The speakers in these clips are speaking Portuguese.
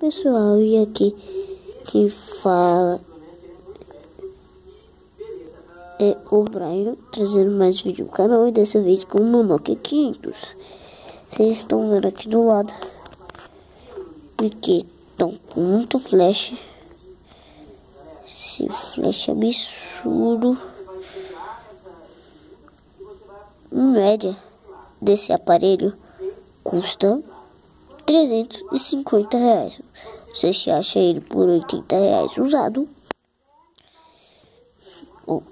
pessoal, e aqui quem fala é o Brian, trazendo mais vídeo no canal, e dessa vez com o Nokia 500. Vocês estão vendo aqui do lado, porque estão com muito flash. Esse flash absurdo. Em média desse aparelho custa R$350. Você acha ele por R$80 usado? Oh.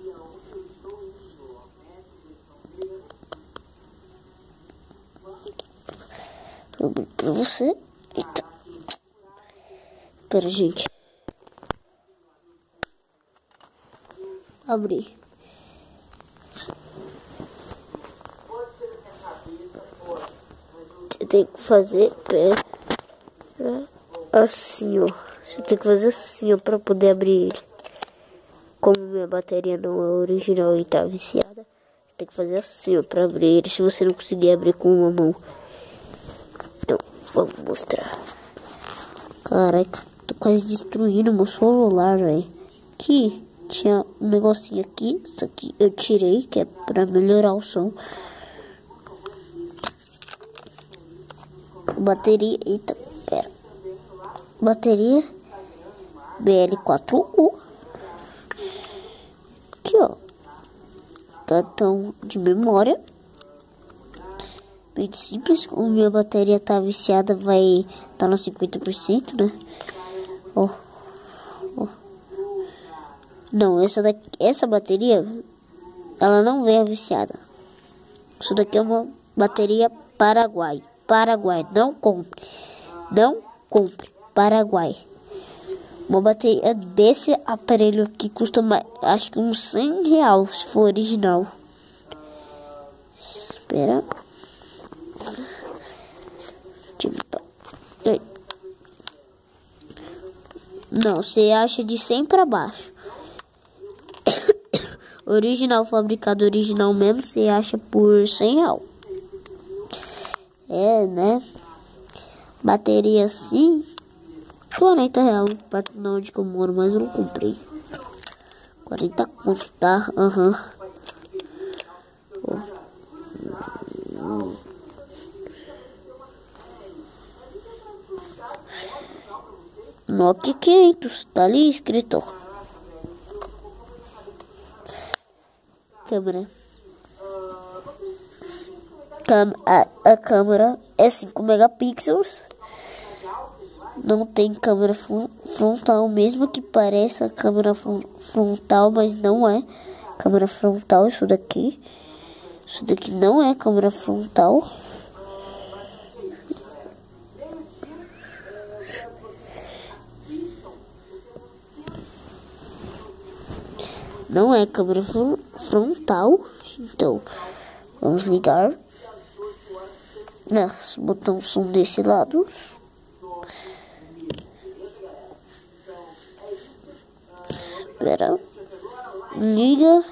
Vou abrir pra você. Eita. Pera, gente. Abri. Você tem que fazer assim, ó. Você tem que fazer assim, ó, pra poder abrir ele. Como minha bateria não é original e tá viciada, você tem que fazer assim, ó, pra abrir ele. Se você não conseguir abrir com uma mão. Então, vamos mostrar. Caraca, tô quase destruindo meu celular, velho. Aqui tinha um negocinho aqui. Isso aqui eu tirei, que é pra melhorar o som. Bateria, eita, pera. Bateria BL4U. Aqui, ó. Cartão de memória. Bem simples. Como minha bateria tá viciada, vai tá no 50%, né? Ó. Ó. Não, essa bateria, ela não vem viciada. Isso daqui é uma bateria Paraguai. Paraguai, não compre. Não compre. Paraguai. Uma bateria desse aparelho aqui custa mais, acho que uns R$100 se for original. Espera. Não, você acha de 100 para baixo. Original, fabricado original mesmo, você acha por R$100. É, né? Bateria assim, R$40. Não onde que eu moro, mas eu não comprei. 40 conto, tá? Aham. Nokia 500, tá ali escrito. Câmera. A câmera é 5 megapixels. Não tem câmera frontal, mesmo que pareça câmera frontal, mas não é câmera frontal. Isso daqui não é câmera frontal. Não é câmera frontal. Então, vamos ligar. Os botões são desse lado. Espera. Liga.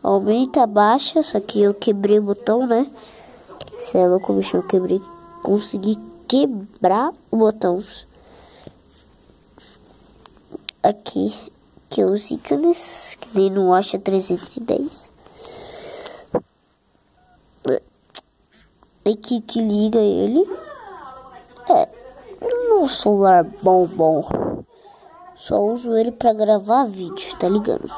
Aumenta, baixa. Só que eu quebrei o botão, né? Se é louco, bicho, eu quebrei. Consegui quebrar o botão. Aqui. Que os ícones. Que nem no Asha 310. Aqui que liga ele. É um celular bom. Só uso ele pra gravar vídeo, tá ligado?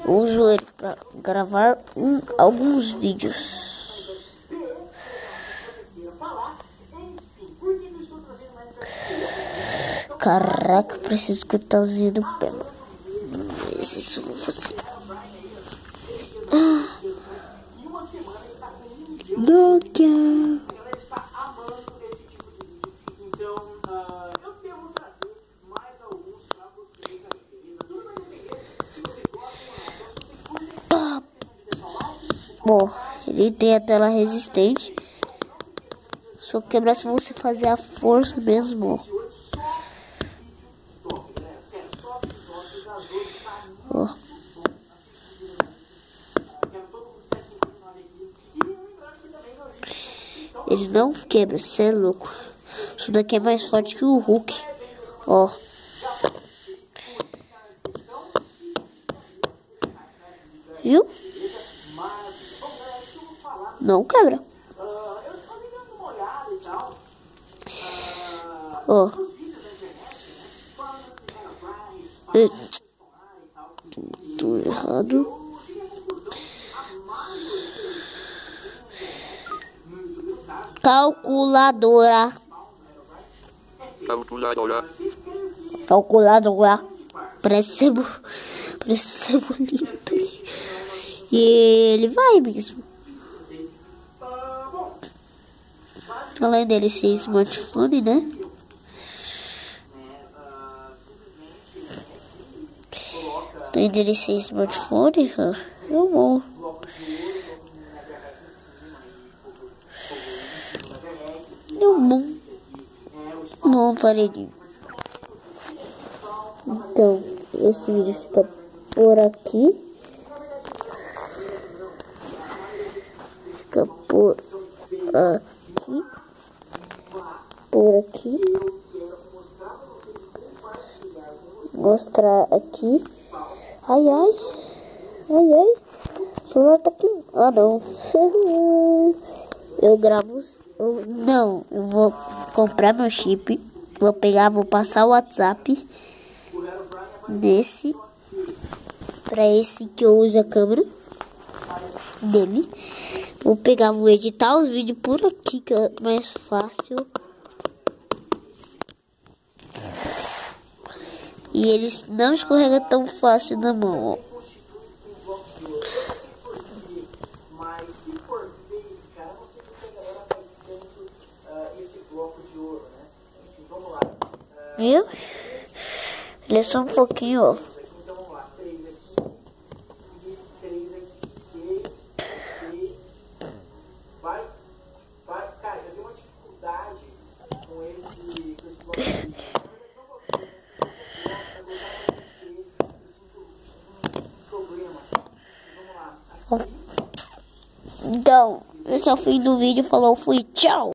Eu uso ele pra gravar alguns vídeos. Caraca, preciso cortar o zinho do pé. Mas isso eu vou fazer. Nokia. Bom, ele tem a tela resistente. Só quebrar se você fazer a força mesmo. Ó. Ele não quebra, cê é louco. Isso daqui é mais forte que o Hulk. Ó. Viu? Não quebra. Ó. Tô errado. Calculadora. Calculadora. Parece ser bonito. E ele vai mesmo. Além dele ser smartphone, né? Além dele ser smartphone, é bom. Bom aparelhinho. Então, esse vídeo fica por aqui. Fica por aqui. Por aqui. Mostrar aqui. Ai, ai. Ai, ai. O celular tá aqui. Ah, não. Eu gravo. Não, eu vou comprar meu chip. Vou pegar, vou passar o WhatsApp nesse. Pra esse que eu uso a câmera dele. Vou pegar, vou editar os vídeos por aqui, que é mais fácil. E eles não escorregam tão fácil na mão, ó. Viu? Ele é só um pouquinho, ó. Cara, eu tenho uma dificuldade com esse bloco. Então, esse é o fim do vídeo. Falou, fui, tchau!